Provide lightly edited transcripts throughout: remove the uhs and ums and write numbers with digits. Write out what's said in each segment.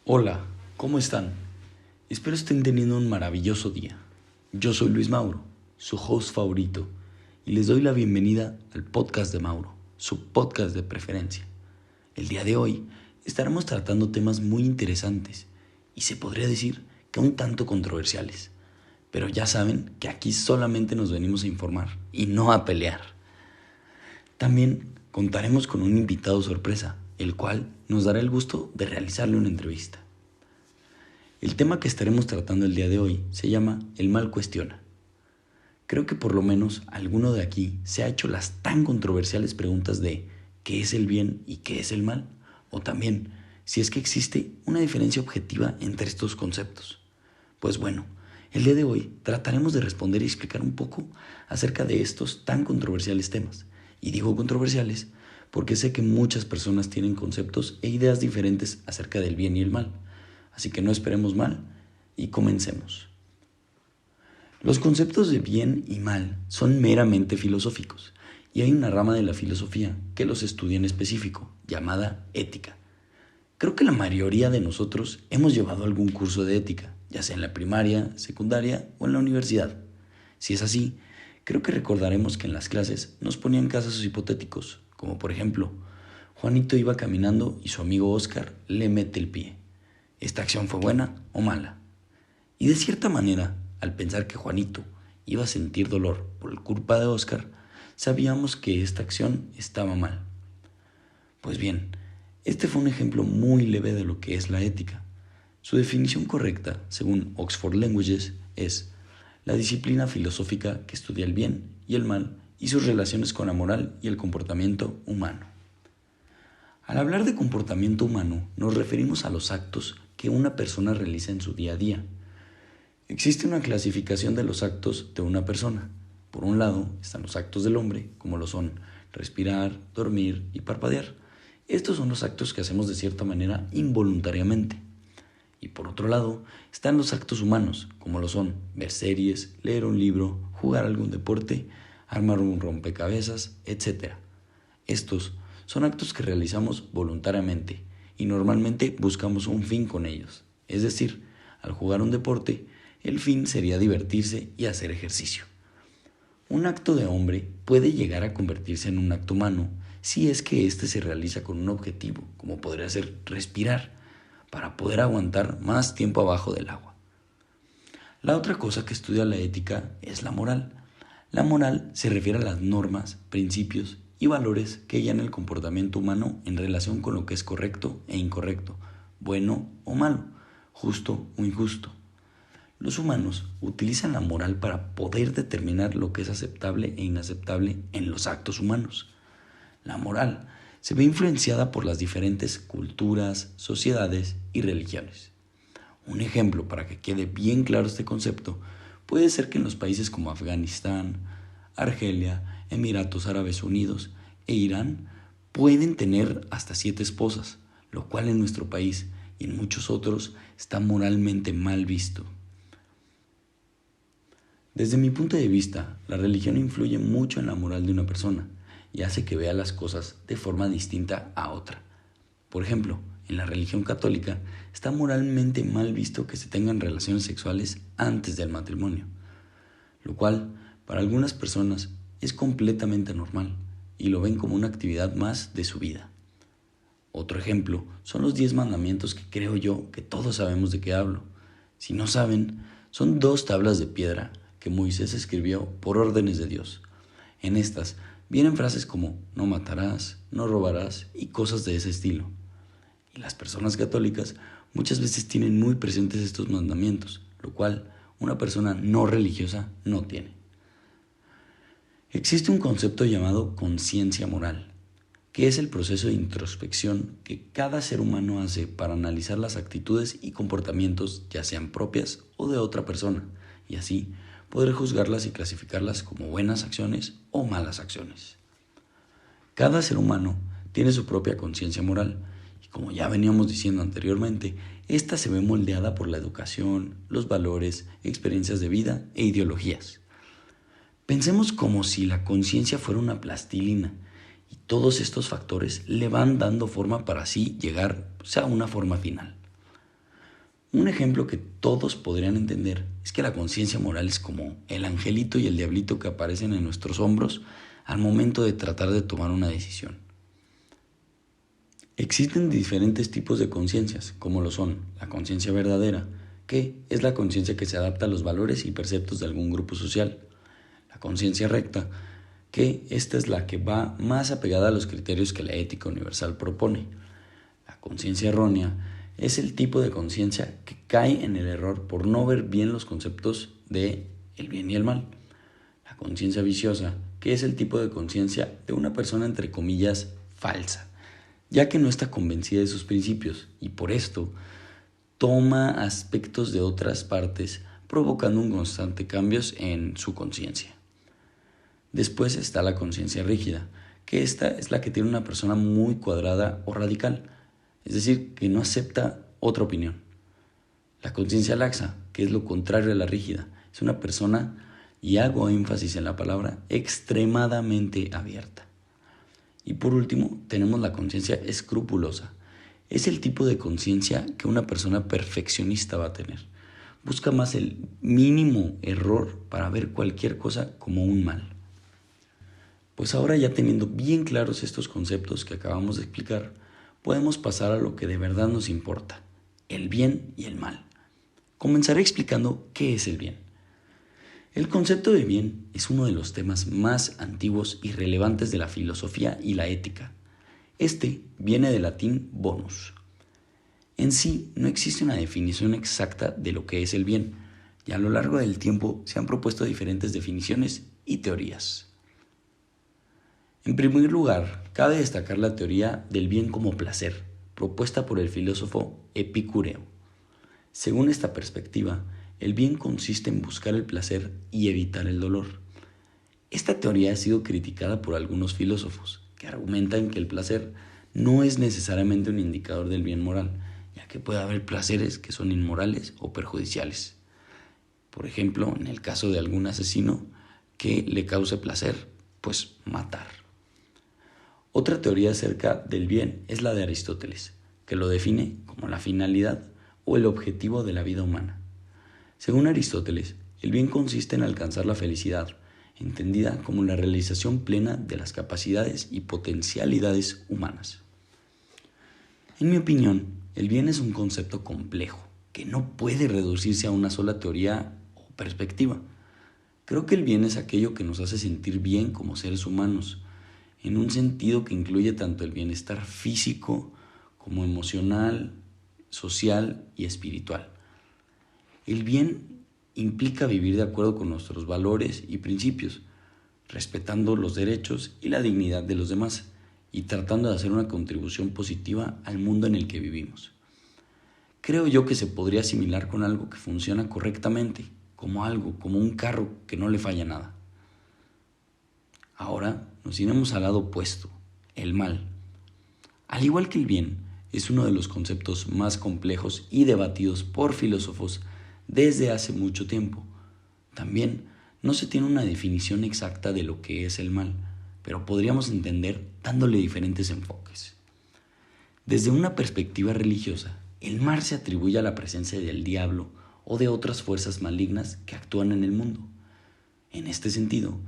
Hola, ¿cómo están? Espero estén teniendo un maravilloso día. Yo soy Luis Mauro, su host favorito, y les doy la bienvenida al podcast de Mauro, su podcast de preferencia. El día de hoy estaremos tratando temas muy interesantes y se podría decir que un tanto controversiales. Pero ya saben que aquí solamente nos venimos a informar y no a pelear. También contaremos con un invitado sorpresa, el cual nos dará el gusto de realizarle una entrevista. El tema que estaremos tratando el día de hoy se llama El mal cuestiona. Creo que por lo menos alguno de aquí se ha hecho las tan controversiales preguntas de ¿qué es el bien y qué es el mal? O también, si es que existe una diferencia objetiva entre estos conceptos. Pues bueno, el día de hoy trataremos de responder y explicar un poco acerca de estos tan controversiales temas. Y digo controversiales porque sé que muchas personas tienen conceptos e ideas diferentes acerca del bien y el mal. Así que no esperemos mal y comencemos. Los conceptos de bien y mal son meramente filosóficos y hay una rama de la filosofía que los estudia en específico, llamada ética. Creo que la mayoría de nosotros hemos llevado algún curso de ética, ya sea en la primaria, secundaria o en la universidad. Si es así, creo que recordaremos que en las clases nos ponían casos hipotéticos, como por ejemplo, Juanito iba caminando y su amigo Oscar le mete el pie. ¿Esta acción fue buena o mala? Y de cierta manera, al pensar que Juanito iba a sentir dolor por culpa de Oscar, sabíamos que esta acción estaba mal. Pues bien, este fue un ejemplo muy leve de lo que es la ética. Su definición correcta, según Oxford Languages, es la disciplina filosófica que estudia el bien y el mal y sus relaciones con la moral y el comportamiento humano. Al hablar de comportamiento humano, nos referimos a los actos que una persona realiza en su día a día. Existe una clasificación de los actos de una persona. Por un lado están los actos del hombre, como lo son respirar, dormir y parpadear. Estos son los actos que hacemos de cierta manera involuntariamente. Y por otro lado están los actos humanos, como lo son ver series, leer un libro, jugar algún deporte, armar un rompecabezas, etc. Estos son actos que realizamos voluntariamente y normalmente buscamos un fin con ellos. Es decir, al jugar un deporte, el fin sería divertirse y hacer ejercicio. Un acto de hombre puede llegar a convertirse en un acto humano si es que éste se realiza con un objetivo, como podría ser respirar, para poder aguantar más tiempo abajo del agua. La otra cosa que estudia la ética es la moral. La moral se refiere a las normas, principios y valores que guían el comportamiento humano en relación con lo que es correcto e incorrecto, bueno o malo, justo o injusto. Los humanos utilizan la moral para poder determinar lo que es aceptable e inaceptable en los actos humanos. La moral se ve influenciada por las diferentes culturas, sociedades y religiones. Un ejemplo para que quede bien claro este concepto puede ser que en los países como Afganistán, Argelia, Emiratos Árabes Unidos e Irán pueden tener hasta 7 esposas, lo cual en nuestro país y en muchos otros está moralmente mal visto. Desde mi punto de vista, la religión influye mucho en la moral de una persona y hace que vea las cosas de forma distinta a otra. Por ejemplo, en la religión católica está moralmente mal visto que se tengan relaciones sexuales antes del matrimonio, lo cual para algunas personas es completamente normal y lo ven como una actividad más de su vida. Otro ejemplo son los 10 mandamientos que creo yo que todos sabemos de qué hablo. Si no saben, son 2 tablas de piedra que Moisés escribió por órdenes de Dios. En estas vienen frases como no matarás, no robarás y cosas de ese estilo. Y las personas católicas muchas veces tienen muy presentes estos mandamientos, lo cual una persona no religiosa no tiene. Existe un concepto llamado conciencia moral, que es el proceso de introspección que cada ser humano hace para analizar las actitudes y comportamientos ya sean propias o de otra persona, y así poder juzgarlas y clasificarlas como buenas acciones o malas acciones. Cada ser humano tiene su propia conciencia moral y como ya veníamos diciendo anteriormente, esta se ve moldeada por la educación, los valores, experiencias de vida e ideologías. Pensemos como si la conciencia fuera una plastilina y todos estos factores le van dando forma para así llegar a una forma final. Un ejemplo que todos podrían entender es que la conciencia moral es como el angelito y el diablito que aparecen en nuestros hombros al momento de tratar de tomar una decisión. Existen diferentes tipos de conciencias, como lo son la conciencia verdadera, que es la conciencia que se adapta a los valores y preceptos de algún grupo social. La conciencia recta, que esta es la que va más apegada a los criterios que la ética universal propone. La conciencia errónea es el tipo de conciencia que cae en el error por no ver bien los conceptos de el bien y el mal. La conciencia viciosa, que es el tipo de conciencia de una persona entre comillas falsa, ya que no está convencida de sus principios y por esto toma aspectos de otras partes, provocando un constante cambios en su conciencia. Después está la conciencia rígida, que esta es la que tiene una persona muy cuadrada o radical, es decir, que no acepta otra opinión. La conciencia laxa, que es lo contrario a la rígida, es una persona, y hago énfasis en la palabra, extremadamente abierta. Y por último, tenemos la conciencia escrupulosa. Es el tipo de conciencia que una persona perfeccionista va a tener. Busca más el mínimo error para ver cualquier cosa como un mal. Pues ahora, ya teniendo bien claros estos conceptos que acabamos de explicar, podemos pasar a lo que de verdad nos importa, el bien y el mal. Comenzaré explicando qué es el bien. El concepto de bien es uno de los temas más antiguos y relevantes de la filosofía y la ética. Este viene del latín bonus. En sí, no existe una definición exacta de lo que es el bien, y a lo largo del tiempo se han propuesto diferentes definiciones y teorías. En primer lugar, cabe destacar la teoría del bien como placer, propuesta por el filósofo Epicúreo. Según esta perspectiva, el bien consiste en buscar el placer y evitar el dolor. Esta teoría ha sido criticada por algunos filósofos, que argumentan que el placer no es necesariamente un indicador del bien moral, ya que puede haber placeres que son inmorales o perjudiciales. Por ejemplo, en el caso de algún asesino que le cause placer, pues matar. Otra teoría acerca del bien es la de Aristóteles, que lo define como la finalidad o el objetivo de la vida humana. Según Aristóteles, el bien consiste en alcanzar la felicidad, entendida como la realización plena de las capacidades y potencialidades humanas. En mi opinión, el bien es un concepto complejo, que no puede reducirse a una sola teoría o perspectiva. Creo que el bien es aquello que nos hace sentir bien como seres humanos, en un sentido que incluye tanto el bienestar físico como emocional, social y espiritual. El bien implica vivir de acuerdo con nuestros valores y principios, respetando los derechos y la dignidad de los demás y tratando de hacer una contribución positiva al mundo en el que vivimos. Creo yo que se podría asimilar con algo que funciona correctamente, como un carro que no le falla nada. Ahora nos iremos al lado opuesto, el mal. Al igual que el bien, es uno de los conceptos más complejos y debatidos por filósofos desde hace mucho tiempo. También no se tiene una definición exacta de lo que es el mal, pero podríamos entender dándole diferentes enfoques. Desde una perspectiva religiosa, el mal se atribuye a la presencia del diablo o de otras fuerzas malignas que actúan en el mundo. En este sentido,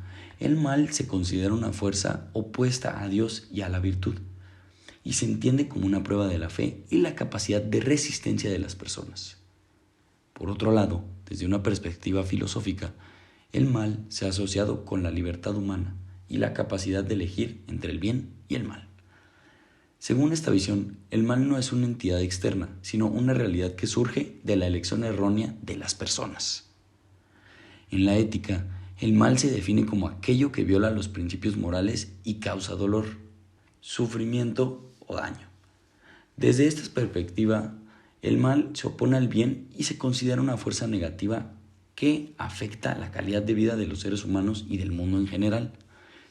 el mal se considera una fuerza opuesta a Dios y a la virtud, y se entiende como una prueba de la fe y la capacidad de resistencia de las personas. Por otro lado, desde una perspectiva filosófica, el mal se ha asociado con la libertad humana y la capacidad de elegir entre el bien y el mal. Según esta visión, el mal no es una entidad externa, sino una realidad que surge de la elección errónea de las personas. En la ética, el mal se define como aquello que viola los principios morales y causa dolor, sufrimiento o daño. Desde esta perspectiva, el mal se opone al bien y se considera una fuerza negativa que afecta la calidad de vida de los seres humanos y del mundo en general.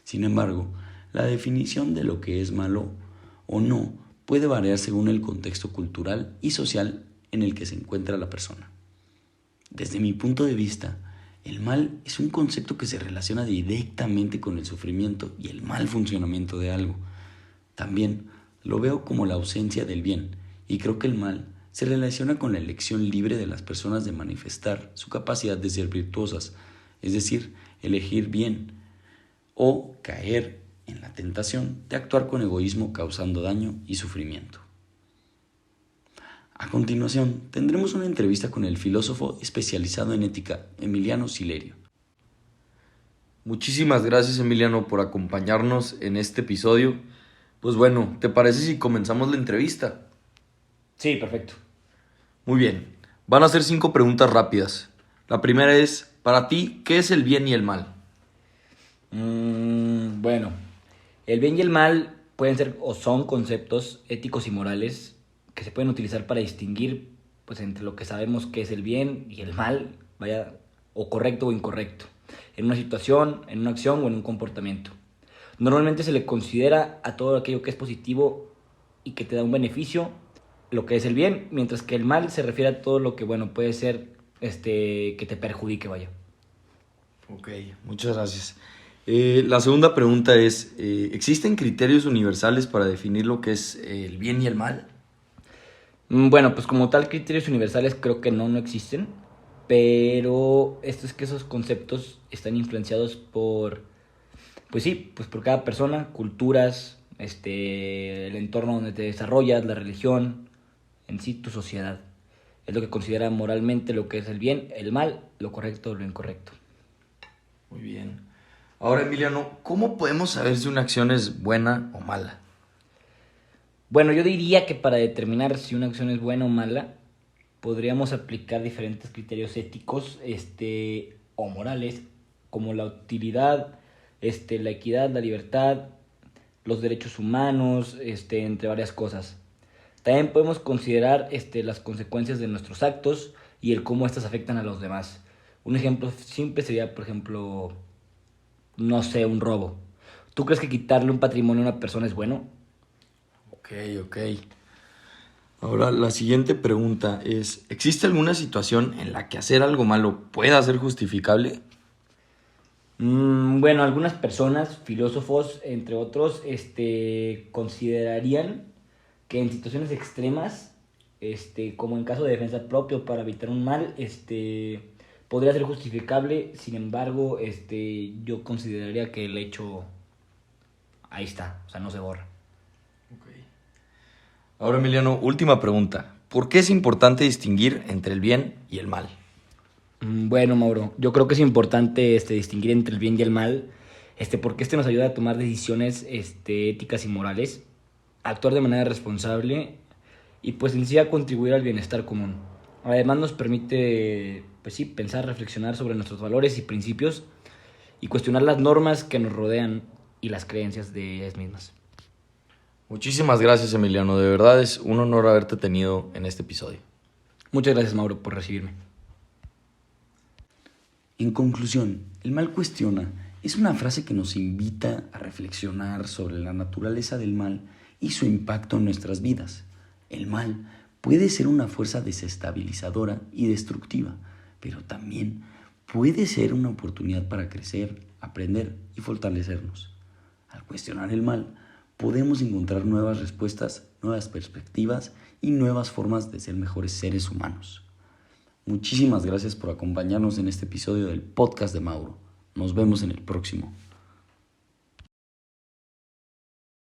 Sin embargo, la definición de lo que es malo o no puede variar según el contexto cultural y social en el que se encuentra la persona. Desde mi punto de vista, el mal es un concepto que se relaciona directamente con el sufrimiento y el mal funcionamiento de algo. También lo veo como la ausencia del bien, y creo que el mal se relaciona con la elección libre de las personas de manifestar su capacidad de ser virtuosas, es decir, elegir bien, o caer en la tentación de actuar con egoísmo causando daño y sufrimiento. A continuación, tendremos una entrevista con el filósofo especializado en ética, Emiliano Silerio. Muchísimas gracias, Emiliano, por acompañarnos en este episodio. Pues bueno, ¿te parece si comenzamos la entrevista? Sí, perfecto. Muy bien, van a ser 5 preguntas rápidas. La primera es, para ti, ¿qué es el bien y el mal? Bueno, el bien y el mal pueden ser o son conceptos éticos y morales que se pueden utilizar para distinguir pues, entre lo que sabemos que es el bien y el mal, vaya, o correcto o incorrecto, en una situación, en una acción o en un comportamiento. Normalmente se le considera a todo aquello que es positivo y que te da un beneficio lo que es el bien, mientras que el mal se refiere a todo lo que, bueno, puede ser que te perjudique, vaya. Ok, muchas gracias. La segunda pregunta es, ¿existen criterios universales para definir lo que es el bien y el mal? Bueno, pues como tal, criterios universales creo que no existen, pero esto es que esos conceptos están influenciados por, pues sí, pues por cada persona, culturas, el entorno donde te desarrollas, la religión, en sí tu sociedad. Es lo que considera moralmente lo que es el bien, el mal, lo correcto, lo incorrecto. Muy bien. Ahora, Emiliano, ¿cómo podemos saber si una acción es buena o mala? Bueno, yo diría que para determinar si una acción es buena o mala, podríamos aplicar diferentes criterios éticos, o morales, como la utilidad, la equidad, la libertad, los derechos humanos, entre varias cosas. También podemos considerar, las consecuencias de nuestros actos y el cómo estas afectan a los demás. Un ejemplo simple sería, por ejemplo, no sé, un robo. ¿Tú crees que quitarle un patrimonio a una persona es bueno? Ok. Ahora, la siguiente pregunta es, ¿existe alguna situación en la que hacer algo malo pueda ser justificable? Bueno, algunas personas, filósofos, entre otros, considerarían que en situaciones extremas, como en caso de defensa propia o para evitar un mal, podría ser justificable. Sin embargo, yo consideraría que el hecho ahí está, o sea, no se borra. Ahora, Emiliano, última pregunta. ¿Por qué es importante distinguir entre el bien y el mal? Bueno, Mauro, yo creo que es importante distinguir entre el bien y el mal, porque nos ayuda a tomar decisiones éticas y morales, a actuar de manera responsable y pues en sí a contribuir al bienestar común. Además nos permite, pues sí, pensar, reflexionar sobre nuestros valores y principios y cuestionar las normas que nos rodean y las creencias de ellas mismas. Muchísimas gracias, Emiliano. De verdad es un honor haberte tenido en este episodio. Muchas gracias, Mauro, por recibirme. En conclusión, el mal cuestiona es una frase que nos invita a reflexionar sobre la naturaleza del mal y su impacto en nuestras vidas. El mal puede ser una fuerza desestabilizadora y destructiva, pero también puede ser una oportunidad para crecer, aprender y fortalecernos. Al cuestionar el mal, podemos encontrar nuevas respuestas, nuevas perspectivas y nuevas formas de ser mejores seres humanos. Muchísimas gracias por acompañarnos en este episodio del podcast de Mauro. Nos vemos en el próximo.